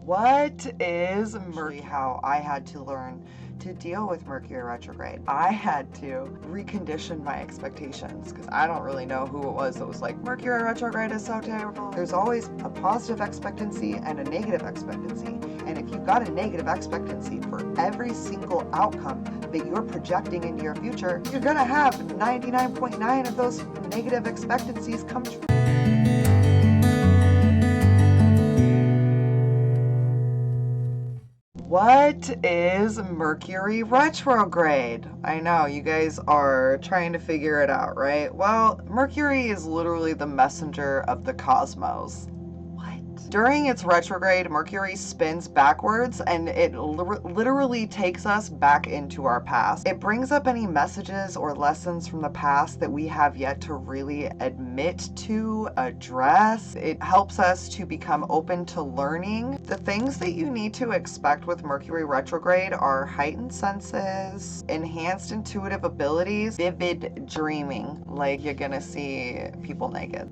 What is Mercury? How I had to learn to deal with Mercury retrograde. I had to recondition my expectations because I don't really know who it was that was like, Mercury retrograde is so terrible. There's always a positive expectancy and a negative expectancy. And if you've got a negative expectancy for every single outcome that you're projecting into your future, you're going to have 99.9 of those negative expectancies come true. What is Mercury retrograde? I know you guys are trying to figure it out, right? Well, Mercury is literally the messenger of the cosmos. During its retrograde, Mercury spins backwards and it literally takes us back into our past. It brings up any messages or lessons from the past that we have yet to really admit to, address. It helps us to become open to learning. The things that you need to expect with Mercury retrograde are heightened senses, enhanced intuitive abilities, vivid dreaming, like you're gonna see people naked.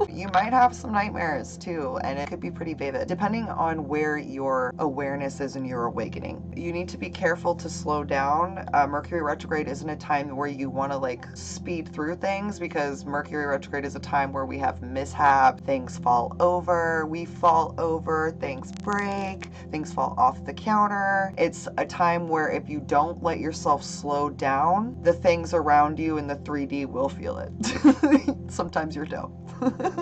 You might have some nightmares too, and it could be pretty vivid, depending on where your awareness is in your awakening. You need to be careful to slow down. Mercury retrograde isn't a time where you want to like speed through things, because Mercury retrograde is a time where we have mishap, things fall over, we fall over, things break, things fall off the counter. It's a time where if you don't let yourself slow down, the things around you in the 3D will feel it. Sometimes you're dope.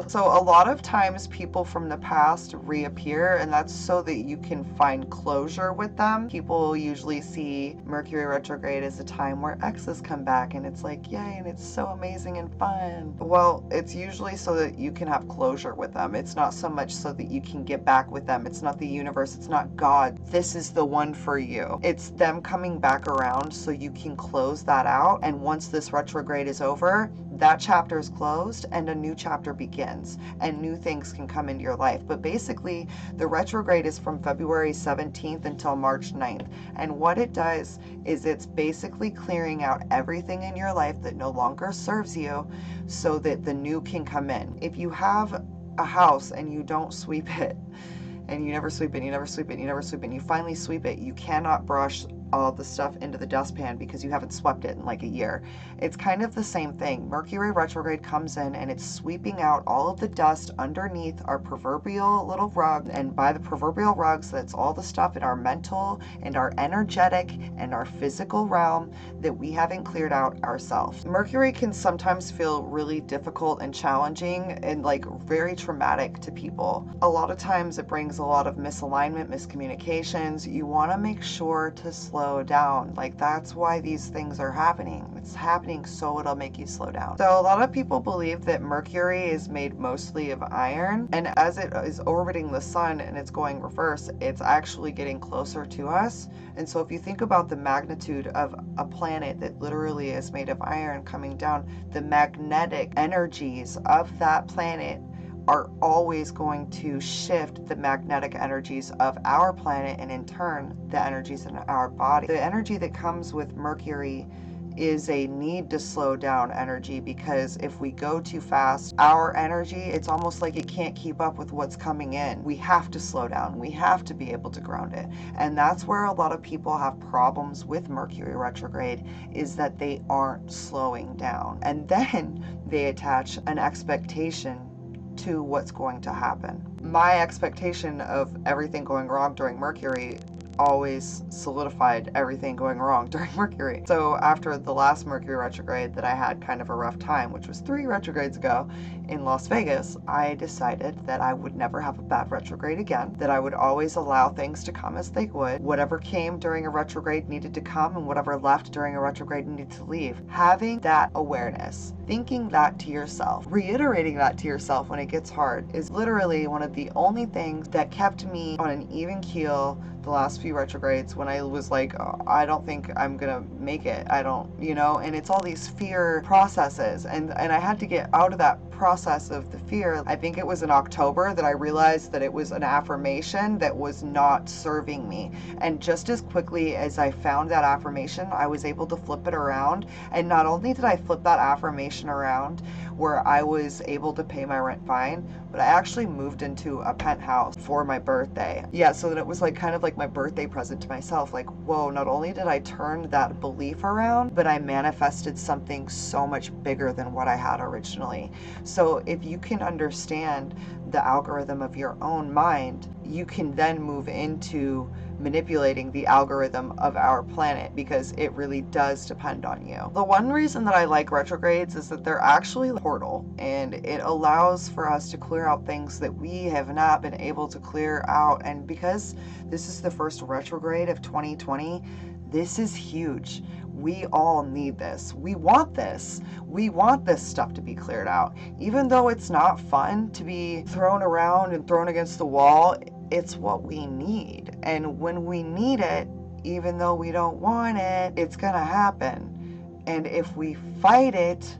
So a lot of times people from the past reappear, and that's so that you can find closure with them. People usually see Mercury retrograde as a time where exes come back and it's like, yay, and it's so amazing and fun. Well, it's usually so that you can have closure with them. It's not so much so that you can get back with them. It's not the universe. It's not God. This is the one for you. It's them coming back around so you can close that out. And once this retrograde is over, that chapter is closed and a new chapter begins, and new things can come into your life. But basically, the retrograde is from February 17th until March 9th. And what it does is it's basically clearing out everything in your life that no longer serves you so that the new can come in. If you have a house and you don't sweep it, and you never sweep it, you never sweep it, you never sweep it, and you finally sweep it, you cannot brush all the stuff into the dustpan because you haven't swept it in like a year. It's kind of the same thing. Mercury retrograde comes in and it's sweeping out all of the dust underneath our proverbial little rug, and by the proverbial rugs, that's all the stuff in our mental and our energetic and our physical realm that we haven't cleared out ourselves. Mercury can sometimes feel really difficult and challenging and like very traumatic to people. A lot of times it brings a lot of misalignment, miscommunications. You want to make sure to slow down. Like, that's why these things are happening. It's happening so it'll make you slow down. So a lot of people believe that Mercury is made mostly of iron, and as it is orbiting the sun and it's going reverse, it's actually getting closer to us. And so if you think about the magnitude of a planet that literally is made of iron coming down, the magnetic energies of that planet are always going to shift the magnetic energies of our planet, and in turn the energies in our body. The energy that comes with Mercury is a need to slow down energy, because if we go too fast, our energy, it's almost like it can't keep up with what's coming in. We have to slow down. We have to be able to ground it. And that's where a lot of people have problems with Mercury retrograde, is that they aren't slowing down. And then they attach an expectation to what's going to happen. My expectation of everything going wrong during Mercury always solidified everything going wrong during Mercury. So after the last Mercury retrograde that I had kind of a rough time, which was 3 retrogrades ago in Las Vegas, I decided that I would never have a bad retrograde again, that I would always allow things to come as they would. Whatever came during a retrograde needed to come, and whatever left during a retrograde needed to leave. Having that awareness, thinking that to yourself, reiterating that to yourself when it gets hard, is literally one of the only things that kept me on an even keel the last few retrogrades, when I was like, oh, I don't think I'm gonna make it. I don't, and it's all these fear processes, and I had to get out of that process of the fear, I think it was in October that I realized that it was an affirmation that was not serving me. And just as quickly as I found that affirmation, I was able to flip it around. And not only did I flip that affirmation around where I was able to pay my rent fine, but I actually moved into a penthouse for my birthday. Yeah, so that it was like kind of like my birthday present to myself. Like, whoa, not only did I turn that belief around, but I manifested something so much bigger than what I had originally. So if you can understand the algorithm of your own mind, you can then move into manipulating the algorithm of our planet, because it really does depend on you. The one reason that I like retrogrades is that they're actually a portal, and it allows for us to clear out things that we have not been able to clear out. And because this is the first retrograde of 2020, this is huge. We all need this. We want this. We want this stuff to be cleared out. Even though it's not fun to be thrown around and thrown against the wall, it's what we need. And when we need it, even though we don't want it, it's gonna happen. And if we fight it,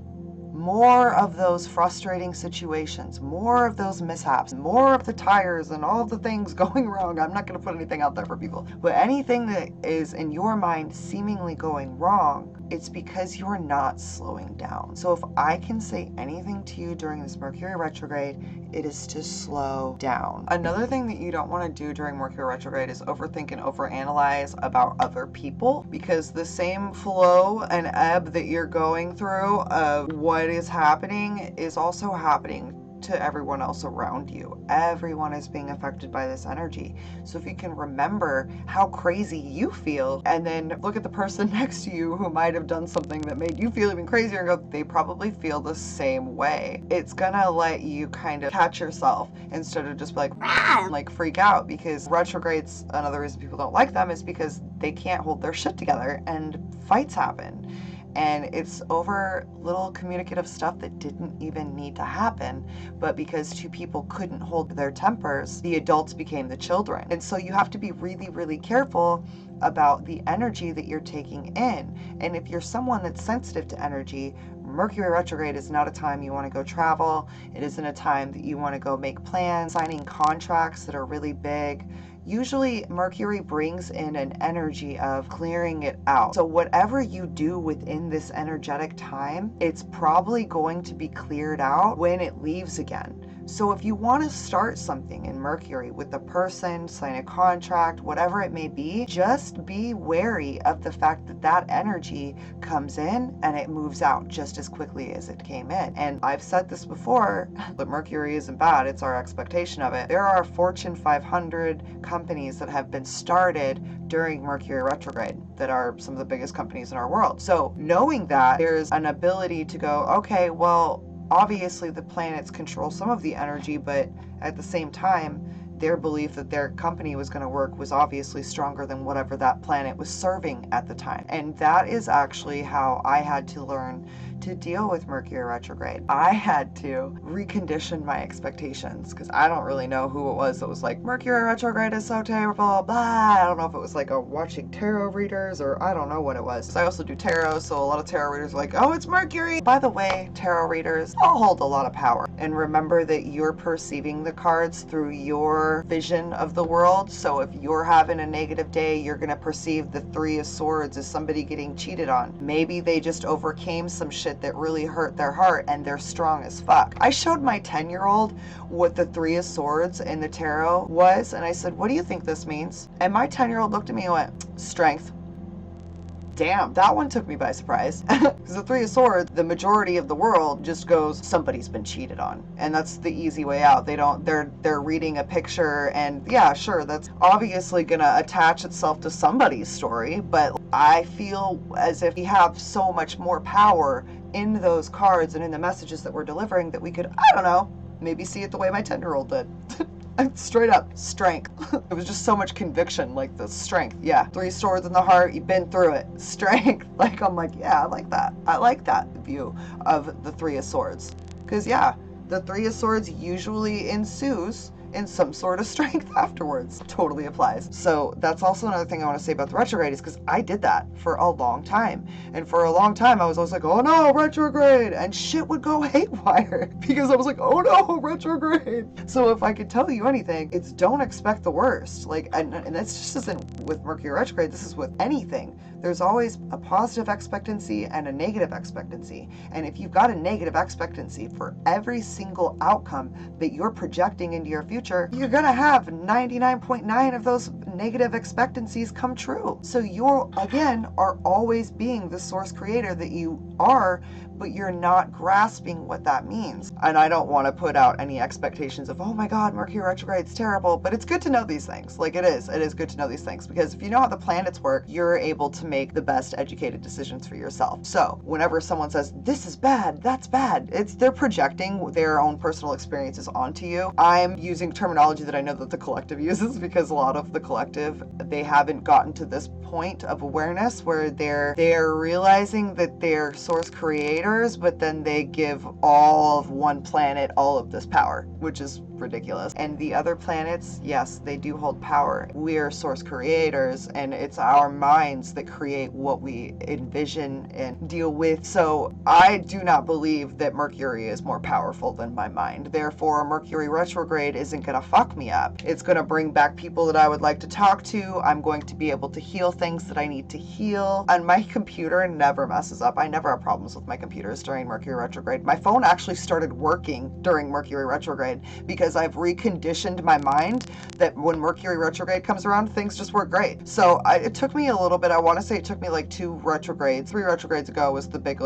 more of those frustrating situations, more of those mishaps, more of the tires and all of the things going wrong. I'm not going to put anything out there for people, but anything that is in your mind seemingly going wrong, it's because you're not slowing down. So if I can say anything to you during this Mercury retrograde, it is to slow down. Another thing that you don't want to do during Mercury retrograde is overthink and overanalyze about other people, because the same flow and ebb that you're going through of what is happening is also happening to everyone else around you. Everyone is being affected by this energy. So if you can remember how crazy you feel, and then look at the person next to you who might have done something that made you feel even crazier, and go, they probably feel the same way. It's gonna let you kind of catch yourself instead of just like freak out, because retrogrades, another reason people don't like them is because they can't hold their shit together and fights happen. And it's over little communicative stuff that didn't even need to happen, but because two people couldn't hold their tempers, the adults became the children. And so you have to be really, really careful about the energy that you're taking in. And if you're someone that's sensitive to energy, Mercury retrograde is not a time you want to go travel. It isn't a time that you want to go make plans, signing contracts that are really big. Usually Mercury brings in an energy of clearing it out. So whatever you do within this energetic time, it's probably going to be cleared out when it leaves again. So if you want to start something in Mercury with a person, sign a contract, whatever it may be, just be wary of the fact that that energy comes in and it moves out just as quickly as it came in. And I've said this before, but Mercury isn't bad, it's our expectation of it. There are Fortune 500 companies that have been started during Mercury retrograde that are some of the biggest companies in our world. So knowing that, there's an ability to go, okay, well, obviously the planets control some of the energy, but at the same time, their belief that their company was going to work was obviously stronger than whatever that planet was serving at the time. And that is actually how I had to learn to deal with Mercury retrograde. I had to recondition my expectations, because I don't really know who it was that was like, Mercury retrograde is so terrible, blah. I don't know if it was like watching tarot readers, or I don't know what it was. I also do tarot, so a lot of tarot readers are like, oh, it's Mercury. By the way, tarot readers all hold a lot of power. And remember that you're perceiving the cards through your vision of the world. So if you're having a negative day, you're going to perceive the Three of Swords as somebody getting cheated on. Maybe they just overcame some shit that really hurt their heart and they're strong as fuck. I showed my 10-year-old what the Three of Swords in the tarot was, and I said, what do you think this means? And my 10-year-old looked at me and went, strength. Damn, that one took me by surprise. Because the Three of Swords, the majority of the world just goes, somebody's been cheated on. And that's the easy way out. They're reading a picture, and yeah, sure, that's obviously gonna attach itself to somebody's story, but I feel as if we have so much more power in those cards and in the messages that we're delivering that we could, I don't know, maybe see it the way my 10-year-old did. Straight up, strength. It was just so much conviction, like the strength. Yeah, Three Swords in the heart, you've been through it. Strength. Like, I'm like, yeah, I like that. I like that view of the Three of Swords. Because, yeah, the Three of Swords usually ensues in some sort of strength afterwards. Totally applies. So that's also another thing I want to say about the retrograde, is because I did that for a long time. And for a long time, I was always like, oh no, retrograde. And shit would go haywire because I was like, oh no, retrograde. So if I could tell you anything, it's don't expect the worst. Like, and this just isn't with Mercury retrograde, this is with anything. There's always a positive expectancy and a negative expectancy. And if you've got a negative expectancy for every single outcome that you're projecting into your future, you're going to have 99.9 of those negative expectancies come true. So you, again, are always being the source creator that you are, but you're not grasping what that means. And I don't want to put out any expectations of, oh my God, Mercury retrograde's terrible, but it's good to know these things. Like it is good to know these things, because if you know how the planets work, you're able to make the best educated decisions for yourself. So whenever someone says, this is bad, that's bad, they're projecting their own personal experiences onto you. I'm using terminology that I know that the collective uses, because a lot of the collective, they haven't gotten to this point of awareness where they're realizing that they're source creators, but then they give all of one planet all of this power, which is ridiculous. And the other planets, yes, they do hold power. We are source creators, and it's our minds that create what we envision and deal with. So I do not believe that Mercury is more powerful than my mind. Therefore, Mercury retrograde isn't going to fuck me up. It's going to bring back people that I would like to talk to. I'm going to be able to heal things that I need to heal. And my computer never messes up. I never have problems with my computers during Mercury retrograde. My phone actually started working during Mercury retrograde because I've reconditioned my mind that when Mercury retrograde comes around, things just work great. So it took me a little bit. I want to say it took me like 3 retrogrades ago was the big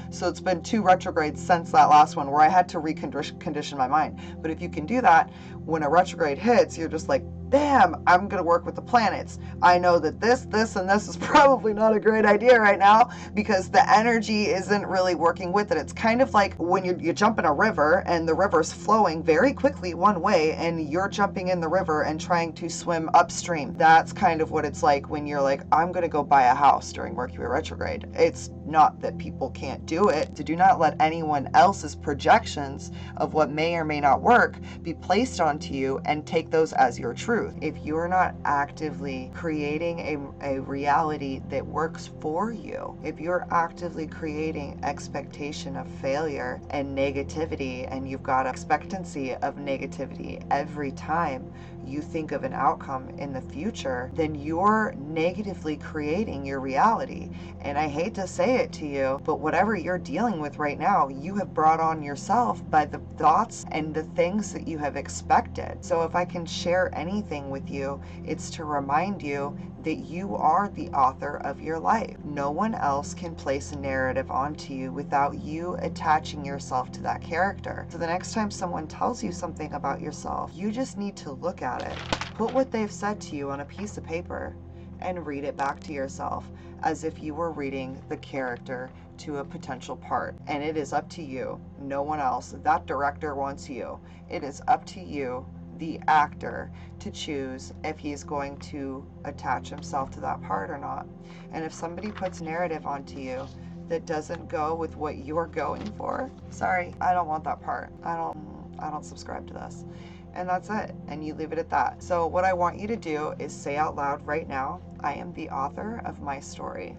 So it's been 2 retrogrades since that last one where I had to recondition my mind. But if you can do that, when a retrograde hits, you're just like, damn, I'm going to work with the planets. I know that this, and this is probably not a great idea right now because the energy isn't really working with it. It's kind of like when you jump in a river and the river's flowing very quickly one way and you're jumping in the river and trying to swim upstream. That's kind of what it's like when you're like, I'm going to go buy a house during Mercury retrograde. It's not that people can't do it. Do not let anyone else's projections of what may or may not work be placed onto you and take those as your truth. If you're not actively creating a reality that works for you, if you're actively creating expectation of failure and negativity, and you've got expectancy of negativity every time you think of an outcome in the future, then you're negatively creating your reality. And I hate to say it to you, but whatever you're dealing with right now, you have brought on yourself by the thoughts and the things that you have expected. So if I can share anything with you, it's to remind you that you are the author of your life. No one else can place a narrative onto you without you attaching yourself to that character. So the next time someone tells you something about yourself, you just need to look at it. Put what they've said to you on a piece of paper and read it back to yourself as if you were reading the character to a potential part. And it is up to you, no one else. That director wants you. It is up to you, the actor, to choose if he's going to attach himself to that part or not. And if somebody puts narrative onto you that doesn't go with what you're going for, sorry, I don't want that part. I don't subscribe to this. And that's it. And you leave it at that. So what I want you to do is say out loud right now, I am the author of my story.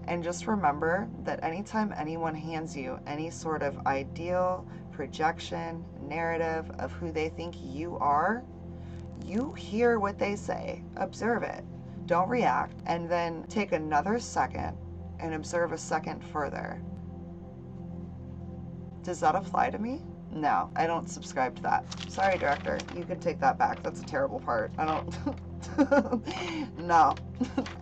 And just remember that anytime anyone hands you any sort of ideal, projection, narrative of who they think you are, you hear what they say, observe it, don't react, and then take another second and observe a second further. Does that apply to me? No, I don't subscribe to that. Sorry, director, you can take that back. That's a terrible part. I don't, no,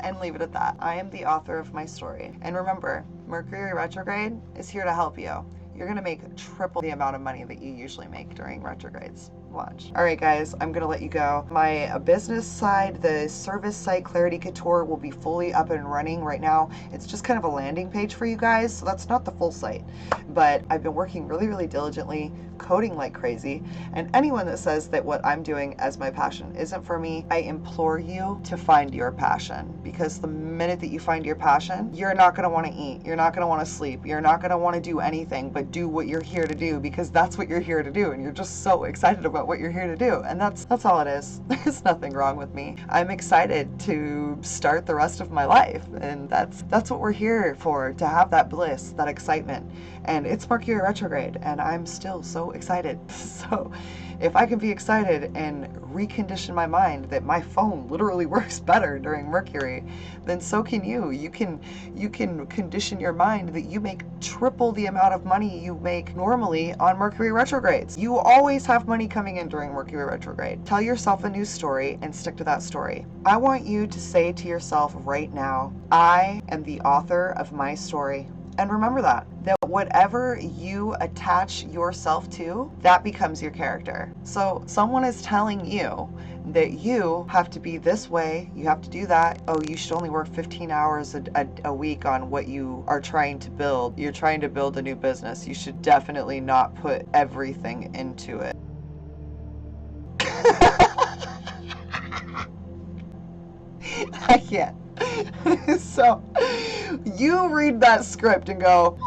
and leave it at that. I am the author of my story. And remember, Mercury retrograde is here to help you. You're gonna make triple the amount of money that you usually make during retrogrades. Watch. All right, guys, I'm gonna let you go. My business side, the service site Clarity Couture, will be fully up and running right now. It's just kind of a landing page for you guys, so that's not the full site. But I've been working really, really diligently, coding like crazy. And anyone that says that what I'm doing as my passion isn't for me, I implore you to find your passion. Because the minute that you find your passion, you're not gonna wanna eat, you're not gonna wanna sleep, you're not gonna wanna do anything but do what you're here to do, because that's what you're here to do, and you're just so excited about what you're here to do. And that's all it is. There's nothing wrong with me. I'm excited to start the rest of my life. And that's what we're here for, to have that bliss, that excitement. And it's Mercury retrograde, and I'm still so excited. So if I can be excited and recondition my mind that my phone literally works better during Mercury, then so can you. You can condition your mind that you make triple the amount of money you make normally on Mercury retrogrades. You always have money coming in during Mercury retrograde. Tell yourself a new story and stick to that story. I want you to say to yourself right now, I am the author of my story. And remember that whatever you attach yourself to, that becomes your character. So someone is telling you that you have to be this way, you have to do that. Oh, you should only work 15 hours a week on what you are trying to build. You're trying to build a new business. You should definitely not put everything into it. I can't. So you read that script and go,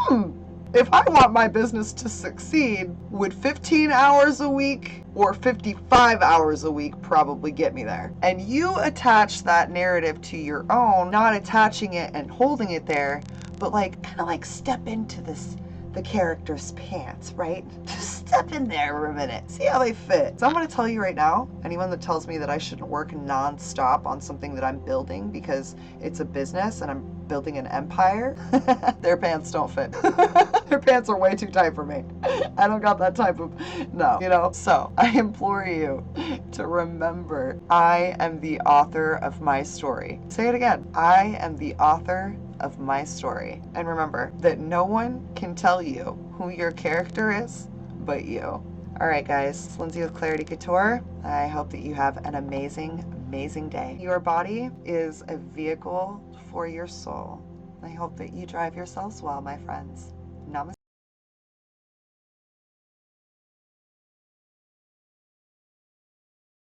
if I want my business to succeed, would 15 hours a week or 55 hours a week probably get me there? And you attach that narrative to your own, not attaching it and holding it there, but kind of step into the character's pants, right? Just step in there for a minute. See how they fit. So I'm going to tell you right now, anyone that tells me that I shouldn't work non-stop on something that I'm building because it's a business and I'm building an empire, their pants don't fit. Their pants are way too tight for me. I don't got that type of, no. So I implore you to remember, I am the author of my story. Say it again. I am the author of my story. And remember that no one can tell you who your character is but you. All right, guys, it's Lindsay with Clarity Couture. I hope that you have an amazing, amazing day. Your body is a vehicle for your soul. I hope that you drive yourselves well, my friends. Namaste.